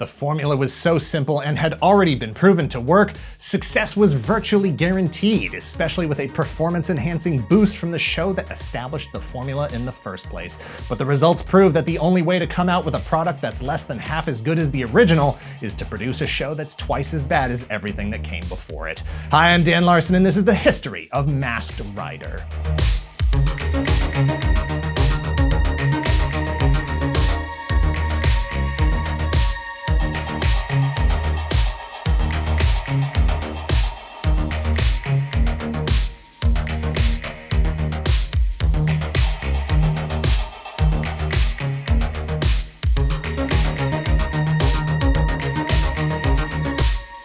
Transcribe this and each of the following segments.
The formula was so simple and had already been proven to work, success was virtually guaranteed, especially with a performance-enhancing boost from the show that established the formula in the first place. But the results prove that the only way to come out with a product that's less than half as good as the original is to produce a show that's twice as bad as everything that came before it. Hi, I'm Dan Larson, and this is the history of Masked Rider.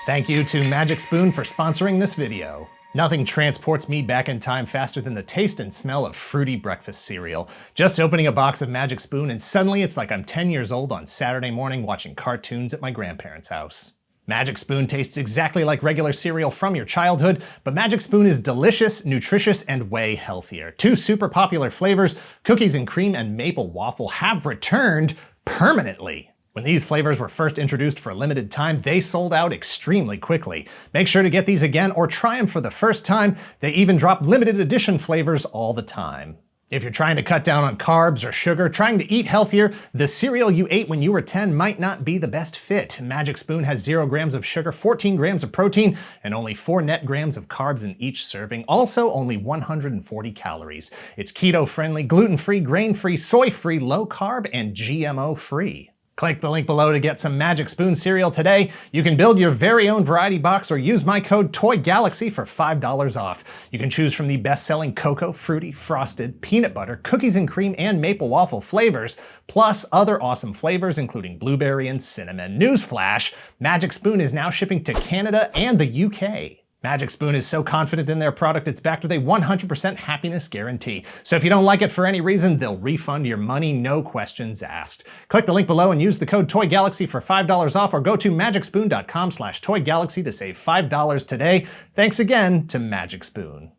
Thank you to Magic Spoon for sponsoring this video. Nothing transports me back in time faster than the taste and smell of fruity breakfast cereal. Just opening a box of Magic Spoon and suddenly it's like I'm 10 years old on Saturday morning watching cartoons at my grandparents' house. Magic Spoon tastes exactly like regular cereal from your childhood, but Magic Spoon is delicious, nutritious, and way healthier. Two super popular flavors, cookies and cream and maple waffle, have returned permanently. When these flavors were first introduced for a limited time, they sold out extremely quickly. Make sure to get these again or try them for the first time. They even drop limited edition flavors all the time. If you're trying to cut down on carbs or sugar, trying to eat healthier, the cereal you ate when you were 10 might not be the best fit. Magic Spoon has 0 grams of sugar, 14 grams of protein, and only 4 net grams of carbs in each serving. Also, only 140 calories. It's keto-friendly, gluten-free, grain-free, soy-free, low-carb, and GMO-free. Click the link below to get some Magic Spoon cereal today. You can build your very own variety box or use my code TOYGALAXY for $5 off. You can choose from the best-selling cocoa, fruity, frosted, peanut butter, cookies and cream, and maple waffle flavors, plus other awesome flavors including blueberry and cinnamon. Newsflash, Magic Spoon is now shipping to Canada and the UK. Magic Spoon is so confident in their product, it's backed with a 100% happiness guarantee. So if you don't like it for any reason, they'll refund your money, no questions asked. Click the link below and use the code TOYGALAXY for $5 off, or go to magicspoon.com/toygalaxy to save $5 today. Thanks again to Magic Spoon.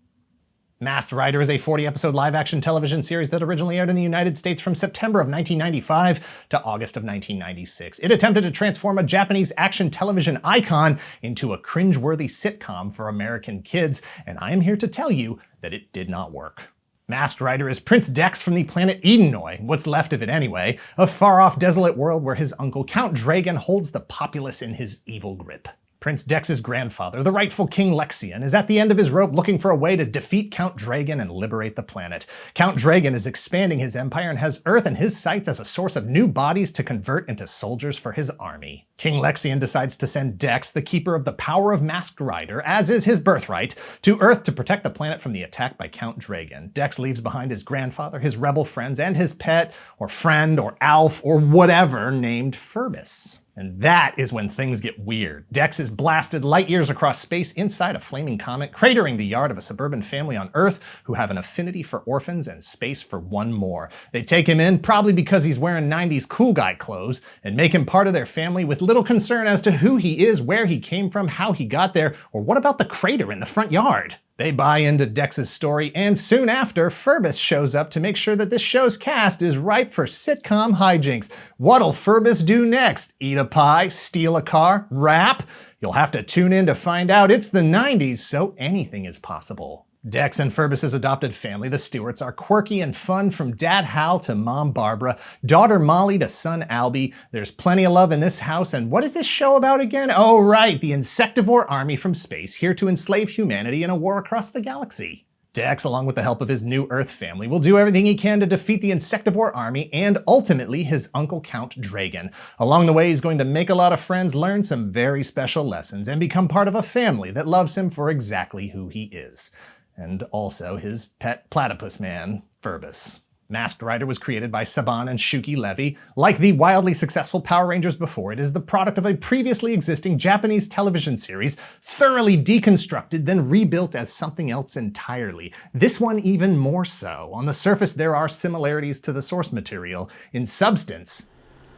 Masked Rider is a 40-episode live-action television series that originally aired in the United States from September of 1995 to August of 1996. It attempted to transform a Japanese action television icon into a cringe-worthy sitcom for American kids, and I am here to tell you that it did not work. Masked Rider is Prince Dex from the planet Edenoy, what's left of it anyway, a far-off desolate world where his uncle Count Dragon holds the populace in his evil grip. Prince Dex's grandfather, the rightful King Lexian, is at the end of his rope looking for a way to defeat Count Dragon and liberate the planet. Count Dragon is expanding his empire and has Earth in his sights as a source of new bodies to convert into soldiers for his army. King Lexian decides to send Dex, the keeper of the power of Masked Rider, as is his birthright, to Earth to protect the planet from the attack by Count Dragon. Dex leaves behind his grandfather, his rebel friends, and his pet, or friend, or Alf, or whatever, named Ferbus. And that is when things get weird. Dex is blasted light years across space inside a flaming comet, cratering the yard of a suburban family on Earth who have an affinity for orphans and space for one more. They take him in, probably because he's wearing 90s cool guy clothes, and make him part of their family with little concern as to who he is, where he came from, how he got there, or what about the crater in the front yard. They buy into Dex's story, and soon after, Ferbus shows up to make sure that this show's cast is ripe for sitcom hijinks. What'll Ferbus do next? Eat a pie? Steal a car? Rap? You'll have to tune in to find out. It's the 90s, so anything is possible. Dex and Ferbus's adopted family, the Stewarts, are quirky and fun from Dad Hal to Mom Barbara, daughter Molly to son Albie. There's plenty of love in this house, and what is this show about again? Oh right, the insectivore army from space, here to enslave humanity in a war across the galaxy. Dex, along with the help of his new Earth family, will do everything he can to defeat the insectivore army and ultimately his uncle Count Dragon. Along the way, he's going to make a lot of friends, learn some very special lessons, and become part of a family that loves him for exactly who he is. And also his pet platypus man, Ferbus. Masked Rider was created by Saban and Shuki Levy. Like the wildly successful Power Rangers before, it is the product of a previously existing Japanese television series, thoroughly deconstructed, then rebuilt as something else entirely. This one even more so. On the surface, there are similarities to the source material. In substance,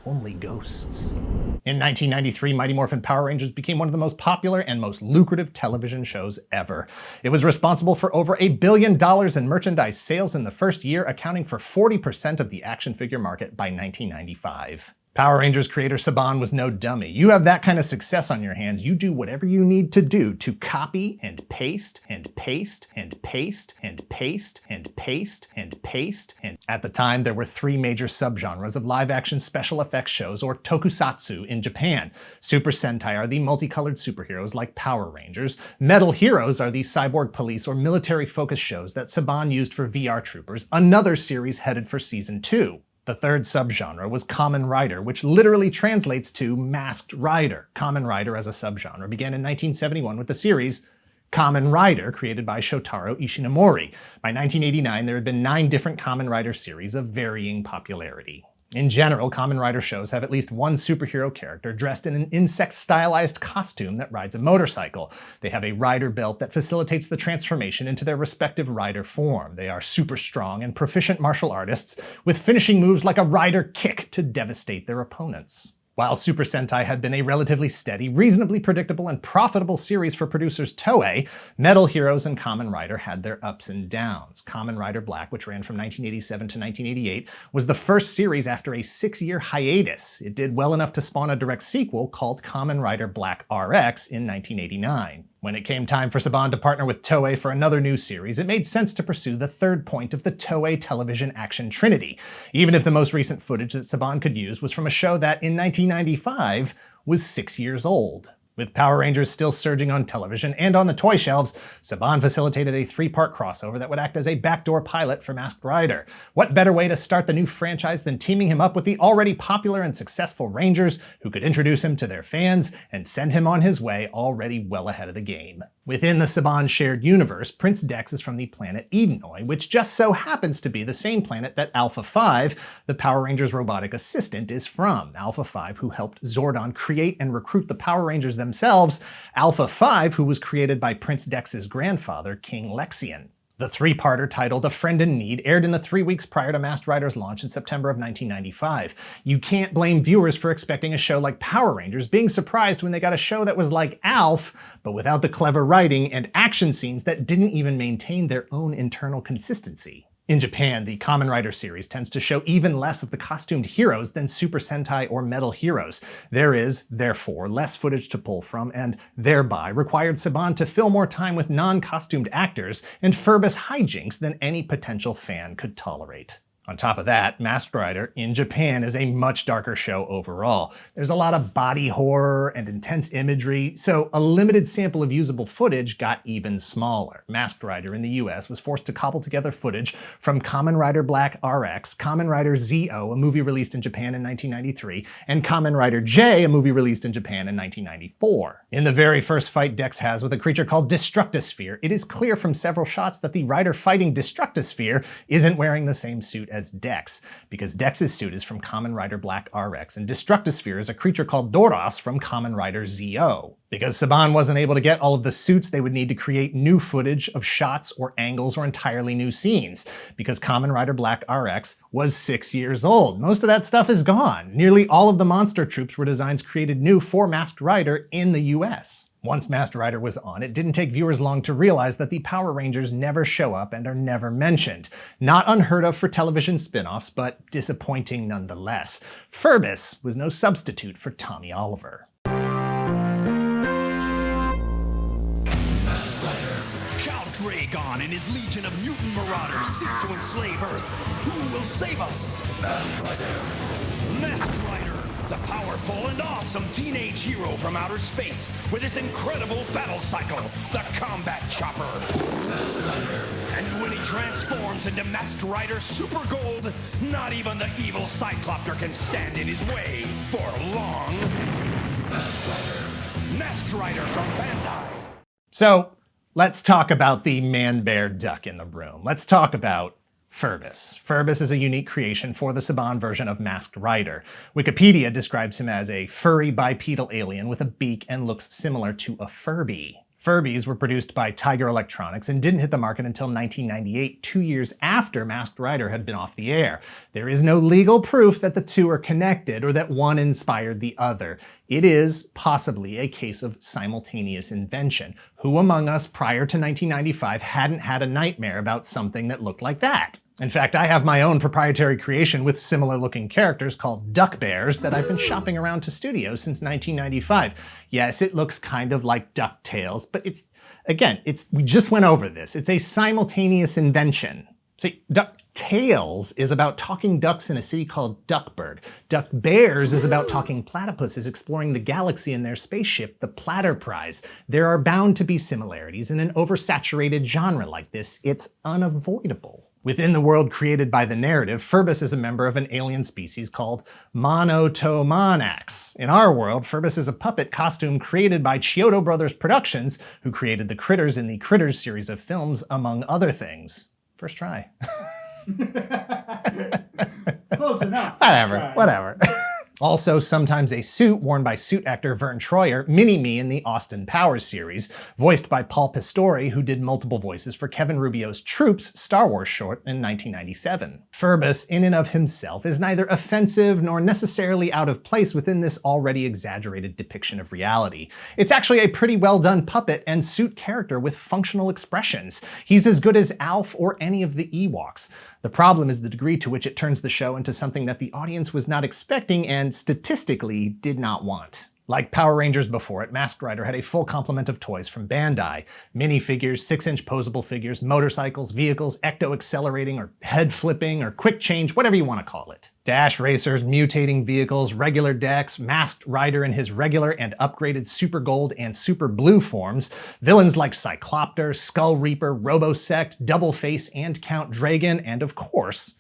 only ghosts. In 1993, Mighty Morphin Power Rangers became one of the most popular and most lucrative television shows ever. It was responsible for over $1 billion in merchandise sales in the first year, accounting for 40% of the action figure market by 1995. Power Rangers creator Saban was no dummy. You have that kind of success on your hands, you do whatever you need to do to copy and paste and paste and paste and paste and paste and paste. And at the time, there were 3 major subgenres of live-action special effects shows, or tokusatsu, in Japan. Super Sentai are the multicolored superheroes like Power Rangers. Metal Heroes are the cyborg police or military-focused shows that Saban used for VR Troopers, another series headed for season 2. The third subgenre was Kamen Rider, which literally translates to Masked Rider. Kamen Rider as a subgenre began in 1971 with the series Kamen Rider, created by Shotaro Ishinomori. By 1989, there had been 9 different Kamen Rider series of varying popularity. In general, Kamen Rider shows have at least one superhero character dressed in an insect-stylized costume that rides a motorcycle. They have a rider belt that facilitates the transformation into their respective rider form. They are super strong and proficient martial artists, with finishing moves like a rider kick to devastate their opponents. While Super Sentai had been a relatively steady, reasonably predictable, and profitable series for producers Toei, Metal Heroes and Kamen Rider had their ups and downs. Kamen Rider Black, which ran from 1987 to 1988, was the first series after a 6-year hiatus. It did well enough to spawn a direct sequel called Kamen Rider Black RX in 1989. When it came time for Saban to partner with Toei for another new series, it made sense to pursue the third point of the Toei television action trinity, even if the most recent footage that Saban could use was from a show that, in 1995, was 6 years old. With Power Rangers still surging on television and on the toy shelves, Saban facilitated a 3-part crossover that would act as a backdoor pilot for Masked Rider. What better way to start the new franchise than teaming him up with the already popular and successful Rangers, who could introduce him to their fans and send him on his way already well ahead of the game. Within the Saban shared universe, Prince Dex is from the planet Edenoi, which just so happens to be the same planet that Alpha 5, the Power Rangers' robotic assistant, is from. Alpha 5, who helped Zordon create and recruit the Power Rangers themselves. Alpha 5, who was created by Prince Dex's grandfather, King Lexion. The 3-parter titled A Friend in Need aired in the 3 weeks prior to Masked Rider's launch in September of 1995. You can't blame viewers for expecting a show like Power Rangers, being surprised when they got a show that was like Alf, but without the clever writing and action scenes that didn't even maintain their own internal consistency. In Japan, the Kamen Rider series tends to show even less of the costumed heroes than Super Sentai or Metal Heroes. There is, therefore, less footage to pull from, and thereby required Saban to fill more time with non-costumed actors and Ferbus hijinks than any potential fan could tolerate. On top of that, Masked Rider in Japan is a much darker show overall. There's a lot of body horror and intense imagery, so a limited sample of usable footage got even smaller. Masked Rider in the US was forced to cobble together footage from Kamen Rider Black RX, Kamen Rider ZO, a movie released in Japan in 1993, and Kamen Rider J, a movie released in Japan in 1994. In the very first fight Dex has with a creature called Destructosphere, it is clear from several shots that the rider fighting Destructosphere isn't wearing the same suit as Dex, because Dex's suit is from Kamen Rider Black RX, and Destructosphere is a creature called Doros from Kamen Rider ZO. Because Saban wasn't able to get all of the suits, they would need to create new footage of shots or angles or entirely new scenes, because Kamen Rider Black RX was 6 years old. Most of that stuff is gone. Nearly all of the monster troops were designs created new for Masked Rider in the US. Once Masked Rider was on, it didn't take viewers long to realize that the Power Rangers never show up and are never mentioned. Not unheard of for television spin-offs, but disappointing nonetheless. Ferbus was no substitute for Tommy Oliver. Count Dragon and his legion of mutant marauders seek to enslave Earth. Who will save us? Masked Rider. Masked Rider, the powerful and awesome teenage hero from outer space with his incredible battle cycle, the Combat Chopper. Masked Rider. And when he transforms into Masked Rider Super Gold, not even the evil Cyclopter can stand in his way for long. Masked Rider. Masked Rider from Bandai. So, let's talk about the man-bear duck in the room. Let's talk about Ferbus. Ferbus is a unique creation for the Saban version of Masked Rider. Wikipedia describes him as a furry bipedal alien with a beak and looks similar to a Furby. Ferbis were produced by Tiger Electronics and didn't hit the market until 1998, 2 years after Masked Rider had been off the air. There is no legal proof that the two are connected or that one inspired the other. It is possibly a case of simultaneous invention. Who among us prior to 1995 hadn't had a nightmare about something that looked like that? In fact, I have my own proprietary creation with similar looking characters called duck bears that I've been shopping around to studios since 1995. Yes, it looks kind of like DuckTales, but we just went over this. It's a simultaneous invention. See, DuckTales is about talking ducks in a city called Duckburg. Duck Bears is about talking platypuses exploring the galaxy in their spaceship, the Platter Prize. There are bound to be similarities. In an oversaturated genre like this, it's unavoidable. Within the world created by the narrative, Ferbus is a member of an alien species called Monotomanax. In our world, Ferbus is a puppet costume created by Chiodo Brothers Productions, who created the Critters in the Critters series of films, among other things. First try. Close enough. Whatever. Also, sometimes a suit worn by suit actor Vern Troyer, Mini-Me in the Austin Powers series, voiced by Paul Pastore, who did multiple voices for Kevin Rubio's Troops Star Wars short in 1997. Ferbus, in and of himself, is neither offensive nor necessarily out of place within this already exaggerated depiction of reality. It's actually a pretty well done puppet and suit character with functional expressions. He's as good as Alf or any of the Ewoks. The problem is the degree to which it turns the show into something that the audience was not expecting and statistically did not want. Like Power Rangers before it, Masked Rider had a full complement of toys from Bandai. Minifigures, 6-inch posable figures, motorcycles, vehicles, ecto-accelerating or head-flipping or quick change, whatever you want to call it. Dash racers, mutating vehicles, regular decks, Masked Rider in his regular and upgraded Super Gold and Super Blue forms, villains like Cyclopter, Skull Reaper, Robosect, Double Face, and Count Dragon, and of course,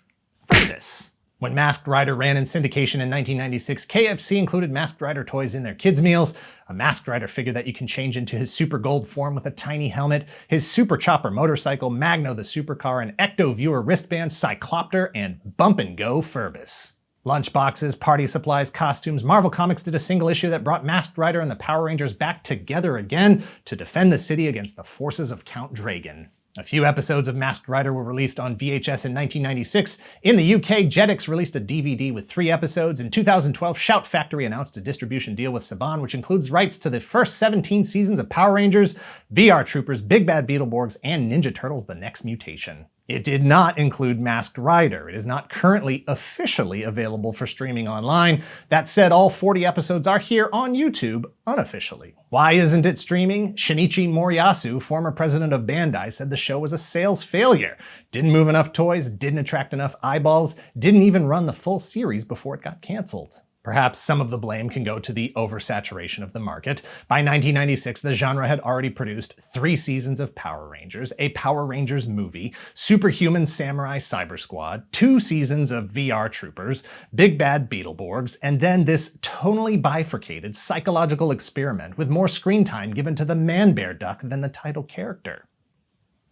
Ferbus. When Masked Rider ran in syndication in 1996, KFC included Masked Rider toys in their kids' meals, a Masked Rider figure that you can change into his Super Gold form with a tiny helmet, his Super Chopper motorcycle, Magno the Supercar, an Ecto Viewer wristband, Cyclopter, and Bump and Go Ferbus. Lunchboxes, party supplies, costumes, Marvel Comics did a single issue that brought Masked Rider and the Power Rangers back together again to defend the city against the forces of Count Dragon. A few episodes of Masked Rider were released on VHS in 1996. In the UK, Jetix released a DVD with 3 episodes. In 2012, Shout Factory announced a distribution deal with Saban, which includes rights to the first 17 seasons of Power Rangers, VR Troopers, Big Bad Beetleborgs, and Ninja Turtles: The Next Mutation. It did not include Masked Rider. It is not currently officially available for streaming online. That said, all 40 episodes are here on YouTube unofficially. Why isn't it streaming? Shinichi Moriyasu, former president of Bandai, said the show was a sales failure. Didn't move enough toys, didn't attract enough eyeballs, didn't even run the full series before it got canceled. Perhaps some of the blame can go to the oversaturation of the market. By 1996, the genre had already produced 3 seasons of Power Rangers, a Power Rangers movie, Superhuman Samurai Cyber Squad, 2 seasons of VR Troopers, Big Bad Beetleborgs, and then this tonally bifurcated psychological experiment with more screen time given to the Man-Bear Duck than the title character.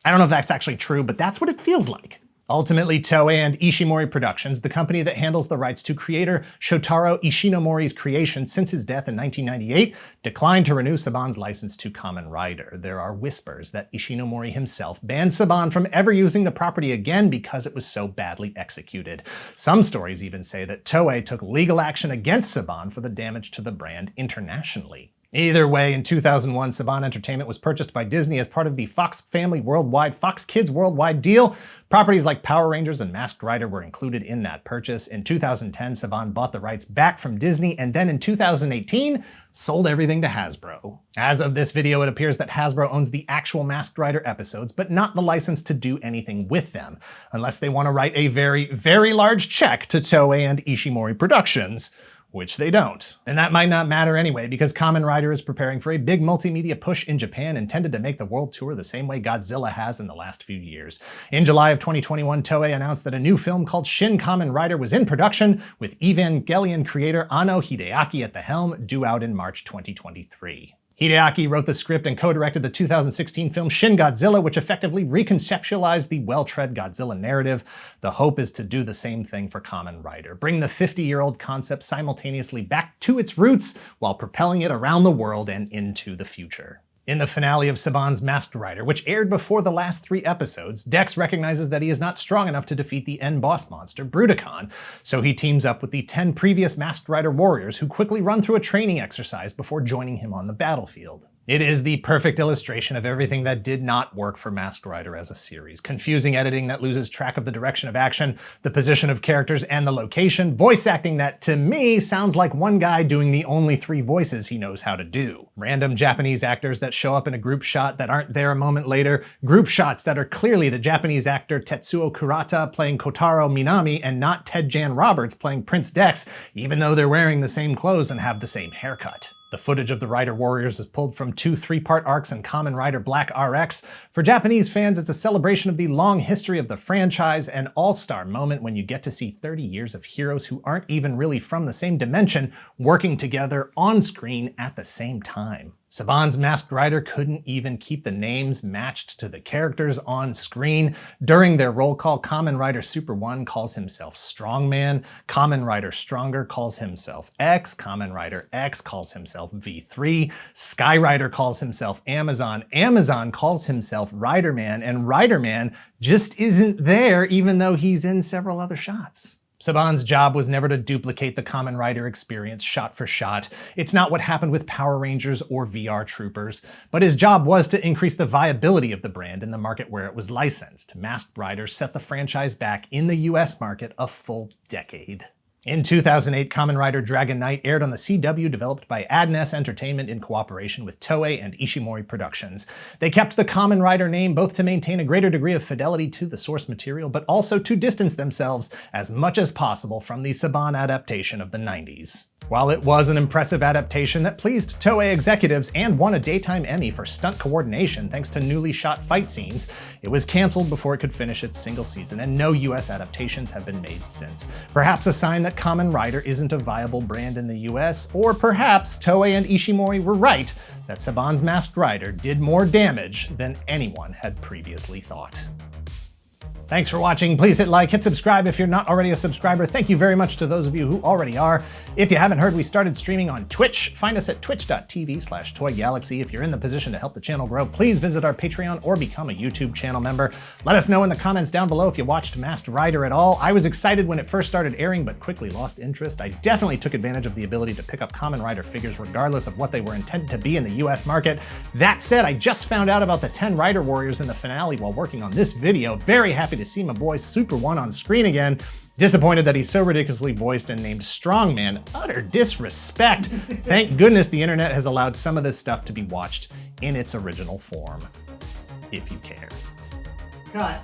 I don't know if that's actually true, but that's what it feels like. Ultimately, Toei and Ishimori Productions, the company that handles the rights to creator Shotaro Ishinomori's creation since his death in 1998, declined to renew Saban's license to Kamen Rider. There are whispers that Ishinomori himself banned Saban from ever using the property again because it was so badly executed. Some stories even say that Toei took legal action against Saban for the damage to the brand internationally. Either way, in 2001, Saban Entertainment was purchased by Disney as part of the Fox Family Worldwide, Fox Kids Worldwide deal. Properties like Power Rangers and Masked Rider were included in that purchase. In 2010, Saban bought the rights back from Disney, and then in 2018, sold everything to Hasbro. As of this video, it appears that Hasbro owns the actual Masked Rider episodes, but not the license to do anything with them, unless they want to write a very, very large check to Toei and Ishimori Productions, which they don't. And that might not matter anyway, because Kamen Rider is preparing for a big multimedia push in Japan intended to make the world tour the same way Godzilla has in the last few years. In July of 2021, Toei announced that a new film called Shin Kamen Rider was in production, with Evangelion creator Anno Hideaki at the helm, due out in March 2023. Hideaki wrote the script and co-directed the 2016 film Shin Godzilla, which effectively reconceptualized the well-tread Godzilla narrative. The hope is to do the same thing for Kamen Rider, bring the 50-year-old concept simultaneously back to its roots while propelling it around the world and into the future. In the finale of Saban's Masked Rider, which aired before the last 3 episodes, Dex recognizes that he is not strong enough to defeat the end boss monster, Bruticon, so he teams up with the 10 previous Masked Rider warriors who quickly run through a training exercise before joining him on the battlefield. It is the perfect illustration of everything that did not work for Masked Rider as a series. Confusing editing that loses track of the direction of action, the position of characters, and the location. Voice acting that, to me, sounds like one guy doing the only 3 voices he knows how to do. Random Japanese actors that show up in a group shot that aren't there a moment later. Group shots that are clearly the Japanese actor Tetsuo Kurata playing Kotaro Minami and not Ted Jan Roberts playing Prince Dex, even though they're wearing the same clothes and have the same haircut. The footage of the Rider Warriors is pulled from 2 3-part arcs in Kamen Rider Black RX. For Japanese fans, it's a celebration of the long history of the franchise, an all-star moment when you get to see 30 years of heroes who aren't even really from the same dimension working together on screen at the same time. Saban's Masked Rider couldn't even keep the names matched to the characters on screen. During their roll call, Kamen Rider Super 1 calls himself Strongman, Kamen Rider Stronger calls himself X, Kamen Rider X calls himself V3, Sky Rider calls himself Amazon, Amazon calls himself Riderman, and Riderman just isn't there even though he's in several other shots. Saban's job was never to duplicate the Kamen Rider experience shot for shot. It's not what happened with Power Rangers or VR Troopers, but his job was to increase the viability of the brand in the market where it was licensed. Masked Rider set the franchise back in the US market a full decade. In 2008, Kamen Rider Dragon Knight aired on the CW, developed by Adness Entertainment in cooperation with Toei and Ishimori Productions. They kept the Kamen Rider name both to maintain a greater degree of fidelity to the source material, but also to distance themselves as much as possible from the Saban adaptation of the 90s. While it was an impressive adaptation that pleased Toei executives and won a Daytime Emmy for stunt coordination thanks to newly shot fight scenes, it was canceled before it could finish its single season, and no US adaptations have been made since. Perhaps a sign that Kamen Rider isn't a viable brand in the US, or perhaps Toei and Ishimori were right that Saban's Masked Rider did more damage than anyone had previously thought. Thanks for watching. Please hit like, hit subscribe if you're not already a subscriber. Thank you very much to those of you who already are. If you haven't heard, we started streaming on Twitch. Find us at twitch.tv/toygalaxy. If you're in the position to help the channel grow, please visit our Patreon or become a YouTube channel member. Let us know in the comments down below if you watched Masked Rider at all. I was excited when it first started airing, but quickly lost interest. I definitely took advantage of the ability to pick up Kamen Rider figures regardless of what they were intended to be in the US market. That said, I just found out about the 10 Rider Warriors in the finale while working on this video. Very happy to see my boy Super 1 on screen again. Disappointed that he's so ridiculously voiced and named Strongman. Utter disrespect. Thank goodness the internet has allowed some of this stuff to be watched in its original form. If you care. Cut.